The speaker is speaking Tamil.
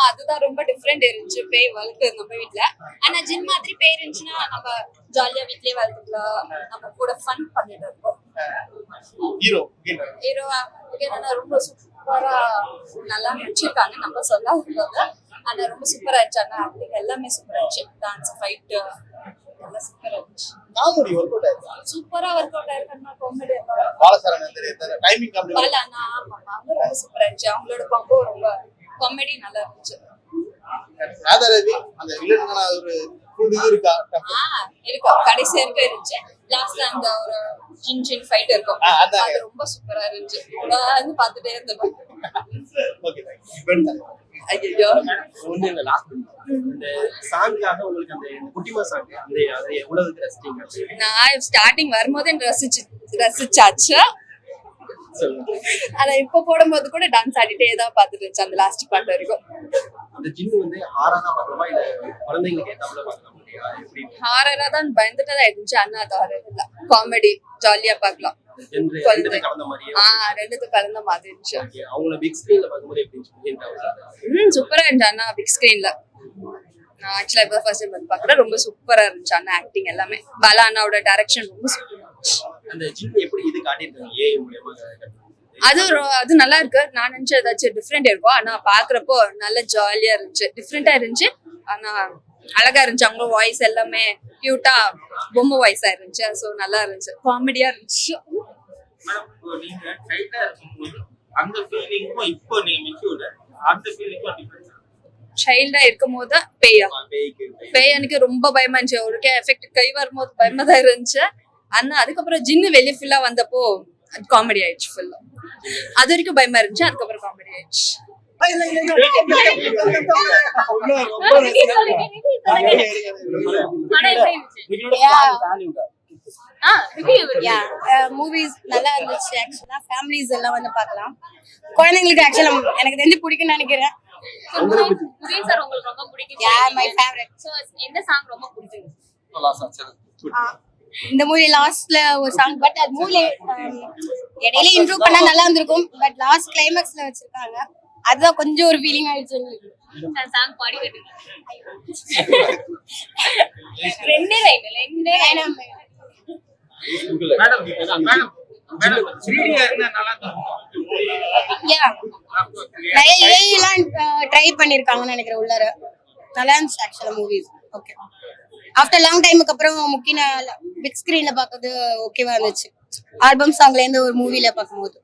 அதுதான் ரொம்ப டிஃபரெண்ட் இருந்துச்சு. பேய் வளர்க்கு நம்ம வீட்ல. ஆனா ஜிம் மாதிரி பேய் இருந்துச்சுன்னா நம்ம ஜாலியா வீட்லயே வளர்த்துக்கலாம். நம்ம கூட ஃபன் பண்ணிட்டு இருக்கோம். ஹீரோவா என்னன்னா ரொம்ப சூப்பரா நல்லா நடிச்சிருக்காங்க. நம்ம சொல்லாத ஆனா ரொம்ப சூப்பரா இருந்துச்சு. ஆனா ஆக்டிங் எல்லாமே சூப்பரா இருந்துச்சு. டான்ஸ், ஃபைட் எல்லாம் சூப்பரா இருந்துச்சு. காமெடி வொர்க் அவுட் ஆயிருக்கு. சூப்பரா ஒர்க் அவுட் ஆயிருக்குன்னா காமெடி பாலசரவணன் தெரியுது. Timing comedy. பாலானா அவங்க ரொம்ப சூப்பரா இருந்துச்சு. அவங்களோட காம்போ ரொம்ப காமெடி நல்லா இருந்துச்சு. ராதாரவி அந்த வில்லனுக்கான ஒரு ஃபுல் இது இருக்கா? இருக்கும். கடைசி வரைக்கும் இருந்துச்சு. லாஸ்ட்ல அந்த ஒரு சின் ஃபைட் இருக்கும். அது ரொம்ப சூப்பரா இருந்துச்சு. வந்து பார்த்துட்டே இருந்தேன். Okay thanks. ஐயோ ஒண்ணு இல்ல லாஸ்ட் இந்த சாங்காக உங்களுக்கு அந்த குட்டிமா சாங் அந்த அது எவ்வளவு ரசிச்சீங்க? நான் ஸ்டார்டிங் வரும்போதே ரசிச்சாச்சு. ஆனா இப்ப போடும்போது கூட டான்ஸ் ஆடிட்டே தான் பாத்துட்டு இருந்துச்சு அந்த லாஸ்ட் பார்ட் வரைக்கும். அந்த ஜின்னு வந்து ஹாரரா பார்க்கலாமா இல்ல குழந்தைங்களுக்கு ஏத்தாப்புல பார்க்கலாமா? எப்படி ஹாரரா தான் பயந்துட்டு தான் இருந்துச்சு. ஆனா அது ஹாரர் இல்ல, காமெடி ஜாலியா பார்க்கலாம். ரெண்டுமே கலந்த மாதிரி. ரெண்டுத்தும் கலந்த மாதிரி இருந்துச்சு. அவங்கள பிக் ஸ்கிரீன்ல பார்க்கும்போது எப்படி இருந்துச்சு? சூப்பரா இருந்துச்சு. அண்ணா பிக் ஸ்கிரீன்ல நான் ஆக்சுவலா இப்போ ஃபர்ஸ்ட் டைம் வந்து பாக்குறேன். ரொம்ப சூப்பரா இருந்துச்சு. அண்ணா ஆக்டிங் எல்லாமே, பாலா அண்ணாவோட டைரக்ஷன் ரொம்ப சூப்பரா இருந்துச்சு. அந்த ஜின் எப்படி இது காட்டியிருக்காங்க ஏஐ மூலமா? அது நல்லா இருக்கு. நான் நினைச்சேன் ஏதாச்சும் டிஃப்ரெண்ட் இருக்கும். ஆனா பாக்குறப்போ நல்ல ஜாலியா இருந்துச்சு, டிஃப்ரெண்டா இருந்துச்சு. ஆனா அழகா இருந்துச்சு. அவங்க வாய்ஸ் எல்லாமே கியூட்டா பொம்மை வாய்ஸா இருந்துச்சு. சோ நல்லா இருந்துச்சு, காமெடியா இருந்துச்சு. நீங்க டைட்டா இருக்கும்போது அந்த ஃபீலிங்கும் இப்போ நீங்க மெச்சூர்ட் அந்த ஃபீலிங்கும் டிஃபரன்ஸ். சைல்டா இருக்கும் போது பேய் எனக்கு ரொம்ப பயமா இருந்துச்சு. ஒரு எஃபெக்ட் கை வரும்போது பயமா தான் இருந்துச்சு. ஆனா அதுக்கப்புறம் ஜின்னு வெளியே ஃபுல்லா வந்தப்போ காமெடி ஆயிடுச்சு. ஃபுல்லா அது வரைக்கும் பயமா இருந்துச்சு, அதுக்கப்புறம் காமெடி ஆயிடுச்சு. மூவிஸ் நல்லா இருந்துச்சு. ஆக்சுவலா ஃபேமிலிஸ் எல்லாம் வந்து பார்க்கலாம். குழந்தைங்களுக்கு ஆக்சுவலா எனக்கு தெரிஞ்சு பிடிக்கும்னு நினைக்கிறேன். சார் உங்களுக்கு ரொம்ப பிடிக்கும்? My favourite. சோ எந்த சாங் ரொம்ப பிடிச்சிருக்கு? இந்த மூவி லாஸ்ட்ல ஒரு சாங், பட் அது மூவி இடையில இம்ப்ரூவ் பண்ணா நல்லா இருந்திருக்கும். பட் லாஸ்ட் கிளைமாக்ஸ்ல வச்சிருக்காங்க, அதுதான் கொஞ்சம் ஒரு ஃபீலிங் ஆயிடுச்சு எங்களுக்கு. சாங் பாடி கேட்டீங்க? ரெண்டே லைன் மேடம் 3D இருந்தா நல்லா இருக்கும். நிறைய ஏஐலாம் ட்ரை பண்ணிருக்காங்கன்னு நினைக்கிறேன் உள்ளார. நல்லா இருந்துச்சு ஆக்சுவலா மூவிஸ். ஓகே, ஆஃப்டர் லாங் டைமுக்கு அப்புறம் முக்கிய பிக் ஸ்கிரீன்ல பார்க்கறது ஓகேவா இருந்துச்சு. ஆல்பம் சாங்ல இருந்து ஒரு மூவில பார்க்கும்போது.